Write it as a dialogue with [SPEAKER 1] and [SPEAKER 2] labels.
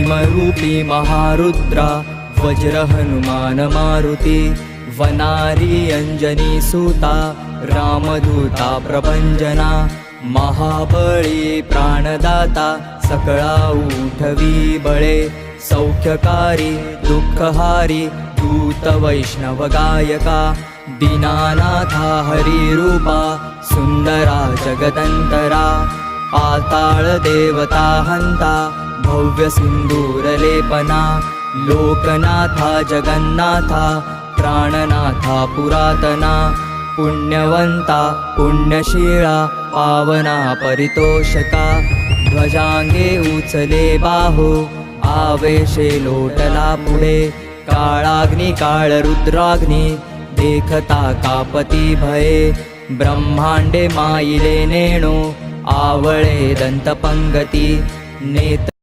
[SPEAKER 1] भीमरूपी महारुद्रा वज्र हनुमान मारुती वनारी अंजनी सुता रामदूता प्रभंजना महाबळी प्राणदाता सकळा उठवी बळे सौख्यकारी दुःखहारी दूत वैष्णव गायका दीनानाथा हरिरूपा सुंदरा जगदंतरा पाताळ देवता हंता भव्य सिंदूर लेपना लोकनाथा जगन्नाथा प्राणनाथा पुरातना पुण्यवंता पुण्यशीला पावना परितोषका ध्वजांगे उचले बाहो आवेशे लोटला पुढे काळाग्नी काळ रुद्राग्नी देखता कापती भये ब्रह्मांडे माईले नेणो आवळे दंतपंगती नेत्र